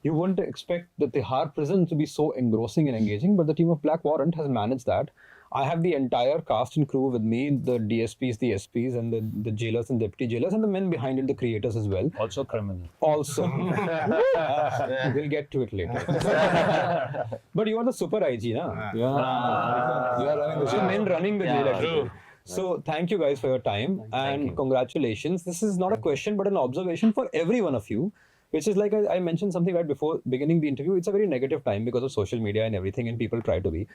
you wouldn't expect the Tihar prison to be so engrossing and engaging, but the team of Black Warrant has managed that. I have the entire cast and crew with me, the DSPs, the SPs, and the jailers and deputy jailers, and the men behind it, the creators as well. Also criminal. Also. We'll get to it later. But you are the super IG, na? You are running the So men running the jail. Actually. True. So thank you guys for your time and congratulations. This is not a question but an observation for every one of you, which is like I mentioned something right before beginning the interview. It's a very negative time because of social media and everything, and people try to be.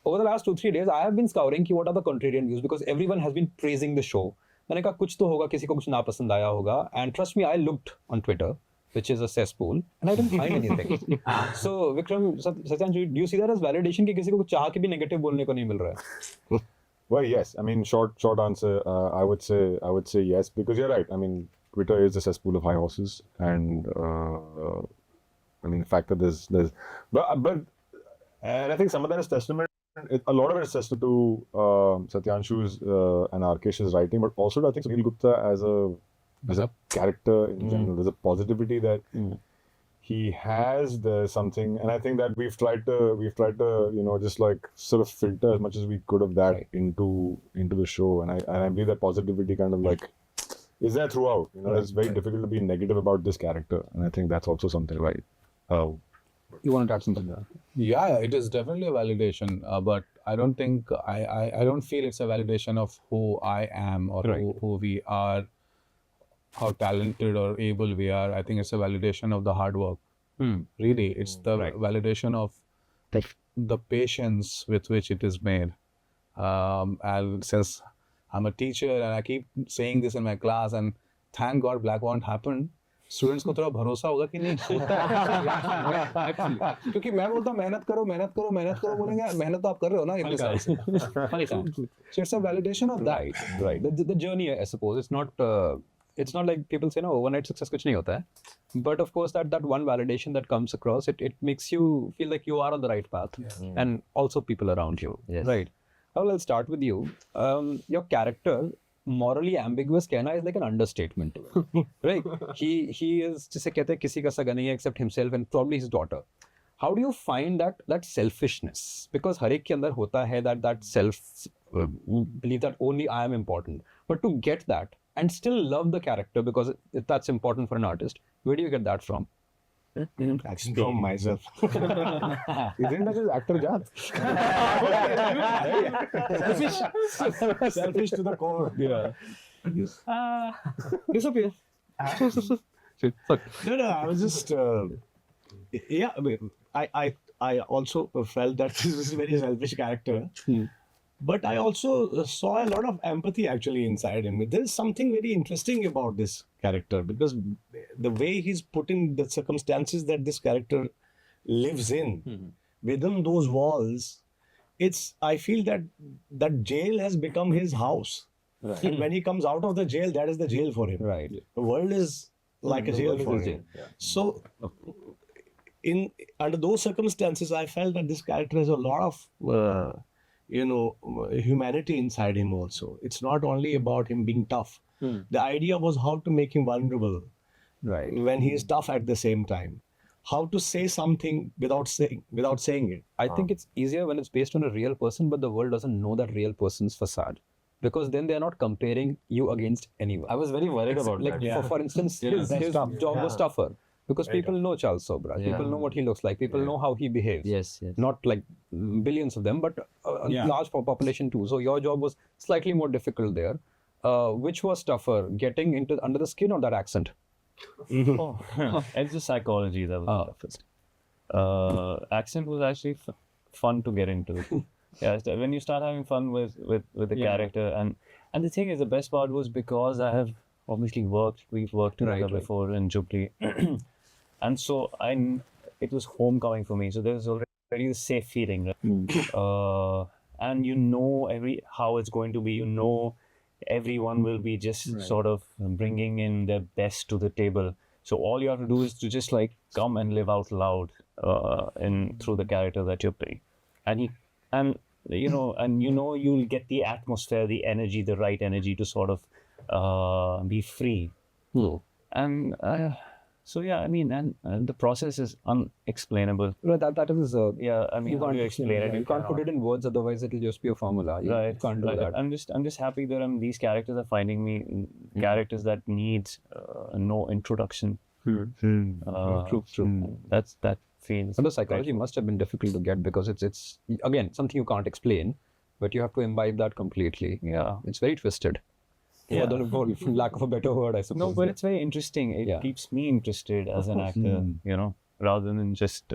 Over the last 2-3 days, I have been scouring what are the contrarian views because everyone has been praising the show. मैंने कहा कुछ तो होगा, किसी को कुछ नापसंद आया होगा. And trust me, I looked on Twitter, which is a cesspool, and I didn't find anything. So Vikram, Satyanshu, do you see that as validation कि किसी को चाह के भी negative बोलने को नहीं मिल रहा है? Well, yes. I mean, short answer. I would say yes, because you're right. I mean, Twitter is a cesspool of high horses, and I mean, the fact that there's, but and I think some of that is testament. A lot of it is testament to Satyanshu's and Arkesh's writing, but also to, I think, Sidhant Gupta as a character in general. There's a positivity that he has. There's something, and I think that we've tried to just like sort of filter as much as we could of that into the show, and I believe that positivity kind of like is there throughout. It's very difficult to be negative about this character, and I think that's also something right. You want to add something there? Yeah, it is definitely a validation, but I don't think I don't feel it's a validation of who I am or who we are, how talented or able we are. I think it's a validation of the hard work. Really, it's the validation of the patience with which it is made. And since I'm a teacher and I keep saying this in my class, and thank God Black Warrant happened. Students को थोड़ा भरोसा होगा कि नहीं होता है actually, क्योंकि मैं बोलता हूँ मेहनत करो बोलेंगे मेहनत तो आप कर रहे हो ना इतने साल से. So it's a validation of that. Right. The journey, I suppose, it's not like people say no, overnight success कुछ नहीं होता है. But of course that one validation that comes across, it makes you feel like you are on the right path, and also people around you. Yes. Right. Well, I'll start with you. Your character, morally ambiguous कहना is like an understatement, right? He is, जिसे कहते हैं किसी का सगा नहीं है except himself and probably his daughter. How do you find that selfishness? Because हर एक के अंदर होता है that self believe that only I am important. But to get that and still love the character, because that's important for an artist, where do you get that from? Actually, from myself. Isn't that just actor Jad? Selfish to the core. Yeah. Disappear. No, I was just, yeah, I mean, I also felt that this was a very selfish character. But I also saw a lot of empathy actually inside him. There's something very interesting about this character, because the way he's put in the circumstances that this character lives in, within those walls, I feel that jail has become his house. Right. And when he comes out of the jail, that is the jail for him. Right. The world is like a jail for him. So, under those circumstances, I felt that this character has a lot of humanity inside him also. It's not only about him being tough. The idea was how to make him vulnerable. Right. When he is tough at the same time. How to say something without saying it. I think it's easier when it's based on a real person, but the world doesn't know that real person's facade. Because then they're not comparing you against anyone. I was very worried about like that. for instance, his job was tougher. Because people know Charles Sobhraj. People know what he looks like. People know how he behaves. Yes. Not like billions of them, but a large population too. So your job was slightly more difficult there. Which was tougher, getting into under the skin or that accent? It's the psychology that was toughest. Accent was actually fun to get into. Yeah, so when you start having fun with the character, and the thing is, the best part was because I have obviously we've worked together before in Jubilee. And so it was homecoming for me. So there was already the safe feeling, right? And you know how it's going to be. You know, everyone will be just sort of bringing in their best to the table. So all you have to do is to just like come and live out loud through the character that you're playing, and you'll get the atmosphere, the energy, the right energy to sort of be free. And So yeah, I mean, and the process is unexplainable. Right, that is Yeah, I mean, you how can't do you explain it? You can't put it in words, otherwise it'll just be a formula. You Right, can't do right. that. I'm just happy that these characters are finding me characters that needs no introduction. True. That feels. And the psychology must have been difficult to get because it's again something you can't explain, but you have to imbibe that completely. Yeah. It's very twisted. Yeah. For lack of a better word, I suppose. No, but it's very interesting. It keeps me interested as an actor, you know, rather than just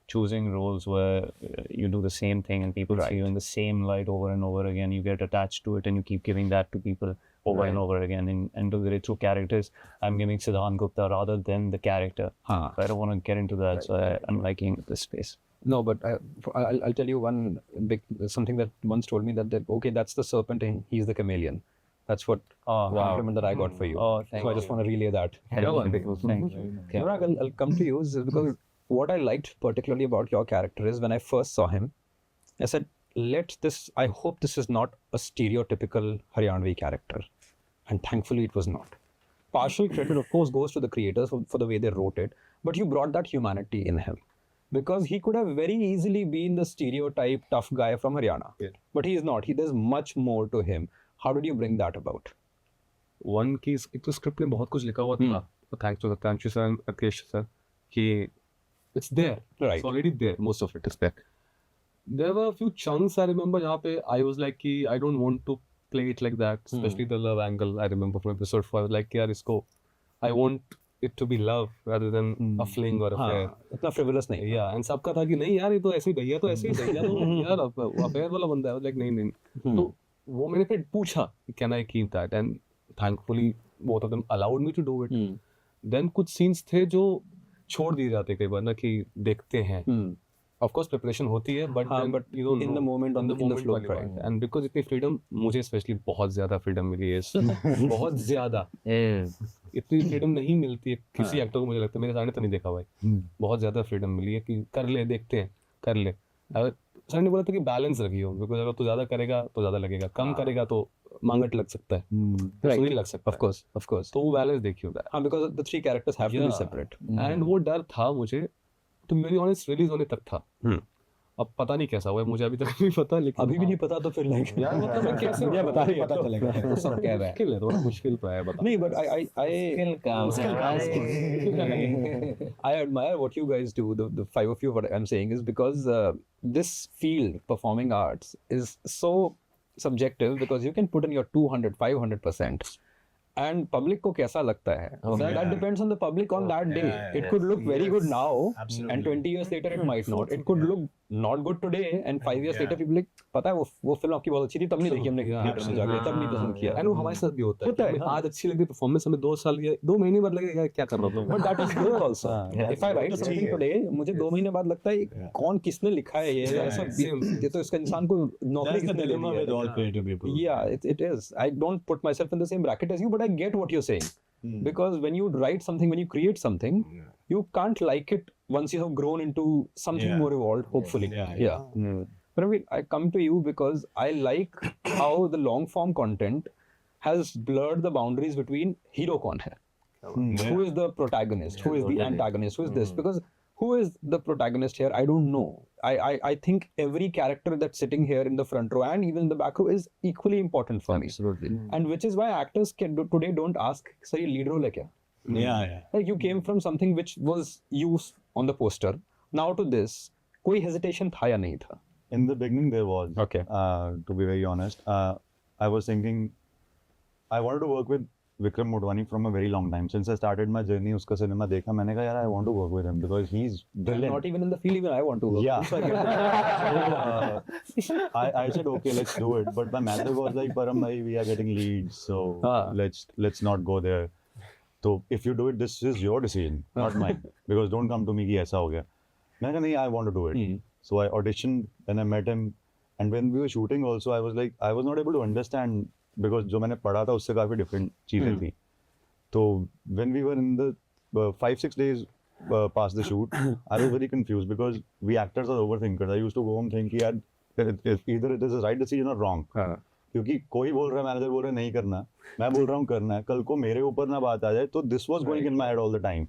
choosing roles where you do the same thing and people see you in the same light over and over again. You get attached to it and you keep giving that to people over and over again. And to the through characters, I'm giving Sidhant Gupta rather than the character. So I don't want to get into that. So I'm liking this space. No, but I'll tell you one big something that once told me that okay, that's the serpent and he's the chameleon. That's what compliment that I got for you. Oh, thank so I just want to relay that. Thank you. Anurag, I'll come to you is because what I liked particularly about your character is when I first saw him, I said, I hope this is not a stereotypical Haryanvi character. And thankfully it was not. Partial credit, of course, goes to the creators for the way they wrote it, but you brought that humanity in him. Because he could have very easily been the stereotype tough guy from Haryana. Yeah. But he is not. There's much more to him. How did you bring that about? One की एक तो script में बहुत कुछ लिखा हुआ था thanks to Satyanshu sir and Akesh sir कि it's there Right. It's already there most of it is there there were few chunks I remember जहाँ पे आई वाज लाइक कि I don't want to play it like that specially the love angle I remember from episode 4 like यार इसको I want it to be love rather than a fling or affair. इतना frivolous नहीं. या and सबका था कि नहीं यार ये तो ऐसे ही भैया तो ऐसे ही भैया तो यार अफेयर वाला बंदा है लाइक नहीं तो वो मैंने फिर पूछा can I keep that and thankfully both of them allowed me to do it then कुछ सीन्स थे जो छोड़ दिए जाते कई बार ना कि देखते हैं ऑफ कोर्स प्रिपरेशन होती है but you don't in the moment, in the flow, right. And because इतनी फ्रीडम मुझे स्पेशली बहुत ज्यादा फ्रीडम मिली है बहुत ज्यादा इतनी फ्रीडम नहीं मिलती है किसी एक्टर को मुझे लगता है मेरे सामने तो नहीं देखा हुआ है बहुत ज्यादा फ्रीडम मिली है कि कर ले देखते हैं कर ले सर ने बोला था कि बैलेंस रखियो बिकॉज अगर तू ज्यादा करेगा तो ज्यादा लगेगा कम करेगा तो मांगट लग सकता है नहीं लग सकता Of course. तो वो बैलेंस देखियो Because the three characters have to be separate. And वो डर था मुझे तो मेरी ऑनेस्ट रिलीज होने तक था अब पता नहीं कैसा हुआ है मुझे अभी तक नहीं पता लेकिन अभी भी नहीं पता तो फिर like यार मतलब मैं कैसे मुझे बता रही है पता चलेगा तो सब कह रहा है मुश्किल है थोड़ा मुश्किल तो है बता नहीं, but I admire what you guys do. The five of you, what I'm saying is because this field, performing arts, is so subjective because you can put in your 200, 500%. And public को कैसा लगता है? That depends on the public on that day. It could look very good now, and 20 years later it might not. It could look not good today, and 5 years later people like, पता है वो film आपकी बहुत अच्छी थी, तब नहीं देखी हमने थिएटर में जाके, तब नहीं पसंद किया. एंड वो हमारे साथ भी होता है हमें आज अच्छी लगी परफॉर्मेंस हमें 2 साल या 2 महीने बाद लगेगा क्या कर रहा था But that is good also. If I write something today, मुझे 2 महीने बाद लगता है कौन किसने लिखा है ये ऐसा ये तो इसका इंसान को नौकरी किसने ले ली है. with all creative people. Yeah, it is. I don't put myself in the same bracket as you, but I get what you're saying. Because when you write something, when you create something, you can't like it once you have grown into something more evolved, hopefully. Yeah. But I mean, I come to you because I like how the long form content has blurred the boundaries between hero kaun hai. Who is the protagonist? Who is the antagonist? Who is this? Because who is the protagonist here? I don't know. I think every character that's sitting here in the front row and even in the back row is equally important for me. Absolutely. And which is why actors today don't ask, sir, ye lead role hai kya? Yeah. Like you came from something which was used on the poster. Now to this, koi hesitation tha ya nahi tha? In the beginning, there was. Okay. To be very honest, I was thinking I wanted to work with Vikramaditya Motwane from a very long time. Since I started my journey, uska cinema dekha, मैंने कहा यार I want to work with him because he's brilliant. Not even in the field, even I want to work. Yeah. So, I said okay, let's do it. But my manager was like, Param bhai, we are getting leads, so let's not go there. So if you do it, this is your decision, not mine. Because don't come to me कि ऐसा हो गया. मैंने कहा नहीं, I want to do it. So I auditioned and I met him. And when we were shooting also, I was like, I was not able to understand because जो मैंने पढ़ा था उससे काफी different चीजें थी. So when we were in the 5-6 days past the shoot, I was very confused because we actors are overthinkers. I used to go home thinking यार either it is a right decision or wrong. क्योंकि कोई बोल रहा है manager बोल रहा है नहीं करना, मैं बोल रहा हूँ करना है, कल को मेरे ऊपर ना बात आ जाए तो this was going in my head all the time.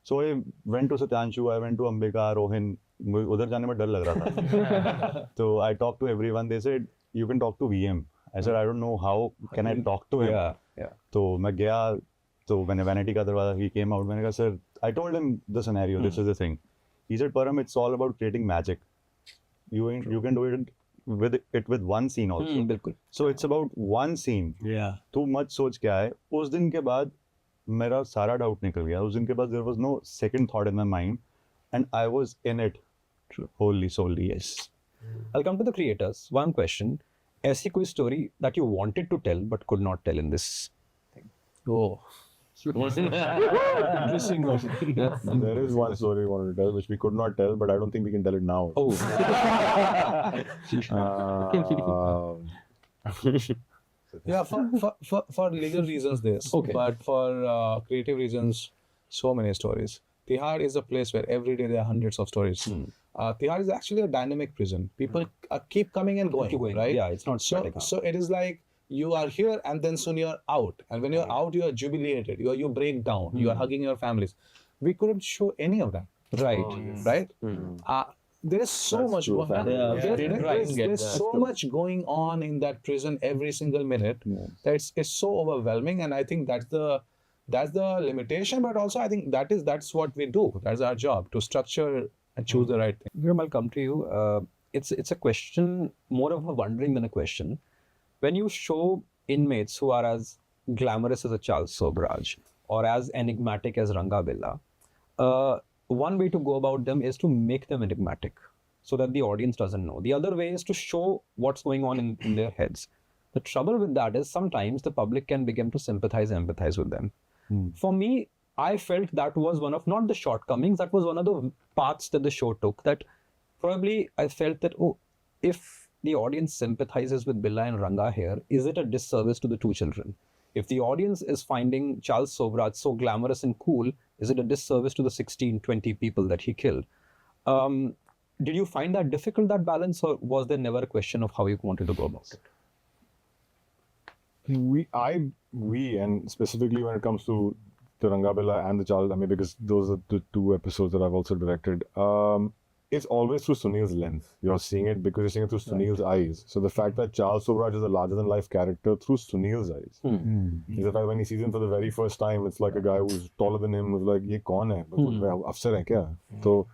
So I went to Satyanshu, I went to Ambika, Rohin. उधर जाने में डर लग रहा था. So I talked to everyone. They said you can talk to VM. I said I don't know how can I talk to him. Yeah. So मैं गया. So when Vanity का दरवाजा, he came out. मैंने कहा sir, I told him the scenario. This is the thing. He said Param, it's all about creating magic. You can do it with one scene also. बिल्कुल. So it's about one scene. Yeah. तू मत सोच क्या है. उस दिन के बाद मेरा सारा डाउट निकल गया. उस दिन के बाद there was no second thought in my mind, and I was in it. True. Wholly, solely, yes. I'll come to the creators. One question. ऐसी कोई story that you wanted to tell but could not tell in this thing? Oh. Interesting question. There is one story we wanted to tell, which we could not tell, but I don't think we can tell it now. Oh. Yeah, for legal reasons, this. Okay. But for creative reasons, so many stories. Tihar is a place where every day there are hundreds of stories. Tihar is actually a dynamic prison. People keep coming and going, Keep going. right? Yeah, it's not So, static, huh? so it is like you are here and then soon you're out. And when you're out, you are jubilated. You break down. You are hugging your families. We couldn't show any of that, Right. right? There is so That's much true, going fact. there's so much going on in that prison every single minute that it's so overwhelming, and I think that's the limitation, but also I think that's what we do. That's our job, to structure and choose the right thing. Vikram, I'll come to you. It's a question, more of a wondering than a question. When you show inmates who are as glamorous as a Charles Sobhraj or as enigmatic as Ranga Billa, one way to go about them is to make them enigmatic so that the audience doesn't know. The other way is to show what's going on in their heads. The trouble with that is sometimes the public can begin to empathize with them. For me, I felt that was one of, not the shortcomings, that was one of the paths that the show took, that probably I felt that, if the audience sympathizes with Billa and Ranga here, is it a disservice to the two children? If the audience is finding Charles Sobhraj so glamorous and cool, is it a disservice to the 16, 20 people that he killed? Did you find that difficult, that balance, or was there never a question of how you wanted to go about it? We, and specifically when it comes to the Ranga Billa and the Charles, I mean, because those are the two episodes that I've also directed, it's always through Sunil's lens. You're seeing it because you're seeing it through Sunil's eyes. So the fact that Charles Sobhraj is a larger-than-life character through Sunil's eyes. Is the fact when he sees him for the very first time, it's like a guy who's taller than him who's like, "Ye kaun hai? Afsar hai kya?" So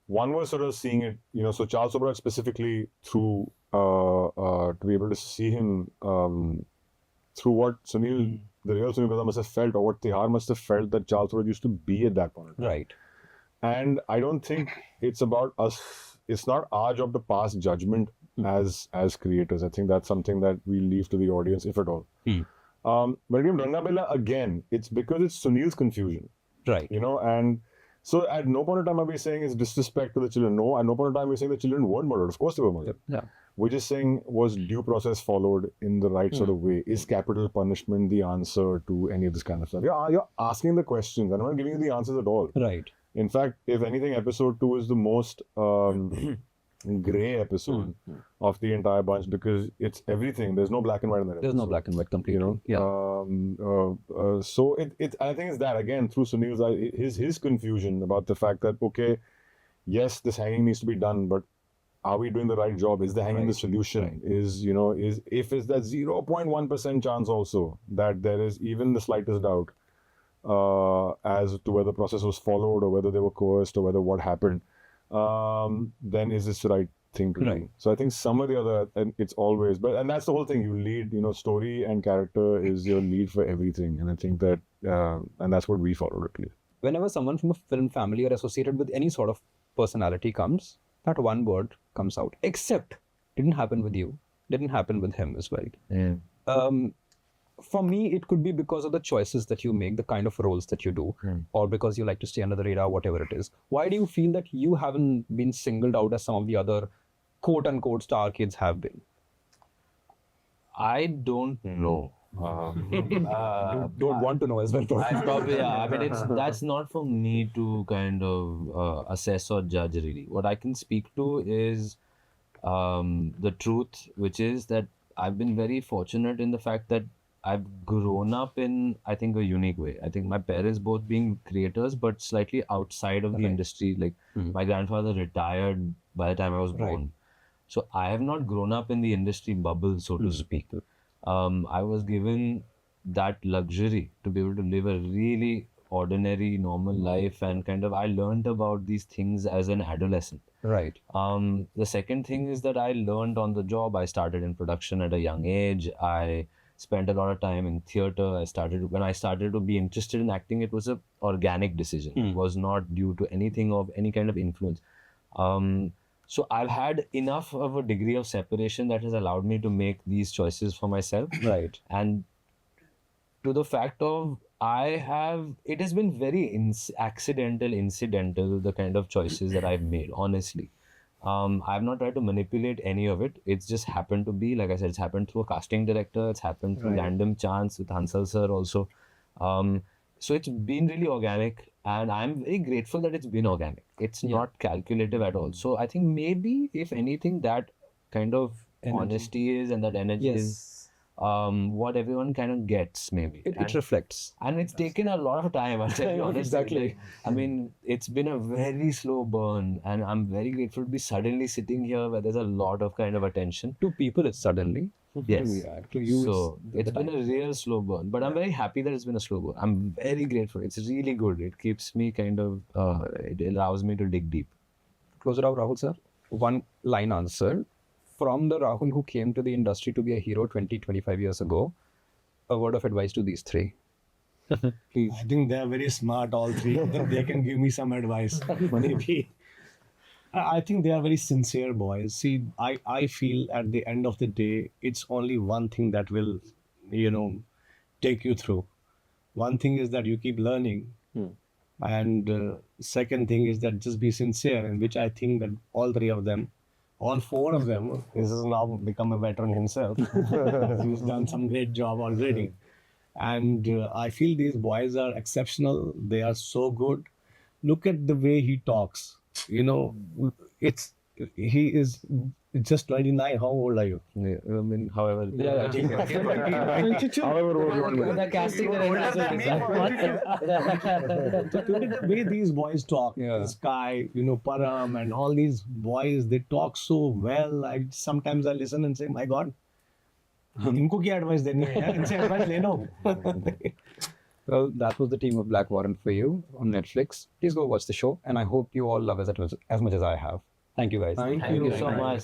one was sort of seeing it, so Charles Sobhraj specifically through, to be able to see him through what Sunil, the real Sunil Gupta must have felt, or what Tihar must have felt that Charles Sobhraj used to be at that point. Right. And I don't think it's about us. It's not our job to pass judgment as creators. I think that's something that we leave to the audience, if at all. When it came to Ranga Billa, again, it's because it's Sunil's confusion. Right. And so at no point in time are we saying it's disrespect to the children. No, at no point in time we're saying the children weren't murdered. Of course they were murdered. Yeah. We're just saying, was due process followed in the right sort of way? Is capital punishment the answer to any of this kind of stuff? You're asking the questions. I'm not giving you the answers at all. Right. In fact, if anything, episode 2 is the most grey episode of the entire bunch because it's everything. There's no black and white in that episode. There's no black and white completely. Yeah. So I think it's that, again, through Sunil's eyes, his confusion about the fact that, okay, yes, this hanging needs to be done, but are we doing the right job? Is the hanging the solution? Is if it's that 0.1% chance also that there is even the slightest doubt as to whether the process was followed or whether they were coerced or whether what happened, then is this the right thing to do? So I think some or the other, and it's always, and that's the whole thing. You lead, story and character is your lead for everything. And I think that, and that's what we followed at least. Whenever someone from a film family or associated with any sort of personality comes, that one word comes out. Except, didn't happen with you, didn't happen with him as well. Yeah. For me, it could be because of the choices that you make, the kind of roles that you do, or because you like to stay under the radar, whatever it is. Why do you feel that you haven't been singled out as some of the other quote-unquote star kids have been? I don't know. Don't want to know as well. I probably, I mean, that's not for me to kind of assess or judge really. What I can speak to is the truth, which is that I've been very fortunate in the fact that I've grown up in, I think, a unique way. I think my parents both being creators, but slightly outside of the industry. Like my grandfather retired by the time I was born. So I have not grown up in the industry bubble, so to speak. I was given that luxury to be able to live a really ordinary, normal life, and kind of I learned about these things as an adolescent. Right. The second thing is that I learned on the job. I started in production at a young age. I spent a lot of time in theater. When I started to be interested in acting, it was an organic decision. It was not due to anything of any kind of influence. So I've had enough of a degree of separation that has allowed me to make these choices for myself. Right. And to the fact of it has been very incidental, the kind of choices that I've made, honestly. I've not tried to manipulate any of it. It's just happened to be, like I said, it's happened through a casting director. It's happened through random chance with Hansal sir also. So it's been really organic, and I'm very grateful that it's been organic. It's not calculative at all. So I think maybe, if anything, that kind of honesty is, and that energy is what everyone kind of gets, maybe. It reflects. And it's taken a lot of time, I'll tell you honestly. Exactly. Like, I mean, it's been a very slow burn, and I'm very grateful to be suddenly sitting here where there's a lot of kind of attention. To people, it's suddenly. Yes. To you, So it's been a real slow burn, but I'm very happy that it's been a slow burn. I'm very grateful. It's really good. It keeps me kind of, it allows me to dig deep. Close it out, Rahul sir. One line answer. From the Rahul who came to the industry to be a hero 20-25 years ago, a word of advice to these three. Please. I think they are very smart, all three. They can give me some advice. Maybe. I think they are very sincere boys. See, I feel at the end of the day, it's only one thing that will, take you through. One thing is that you keep learning. And second thing is that just be sincere, in which I think that all four of them, this has now become a veteran himself. He's done some great job already. And I feel these boys are exceptional. They are so good. Look at the way he talks. He is just 29. How old are you? Yeah, I mean, however. The way these boys talk, Sky, Param, and all these boys, they talk so well. Sometimes I listen and say, my God, इनको क्या advice देनी है यार? इनसे advice ले लो. Well, that was the team of Black Warrant for you on Netflix. Please go watch the show, and I hope you all love it as much as I have. Thank you, guys. Thank you so much.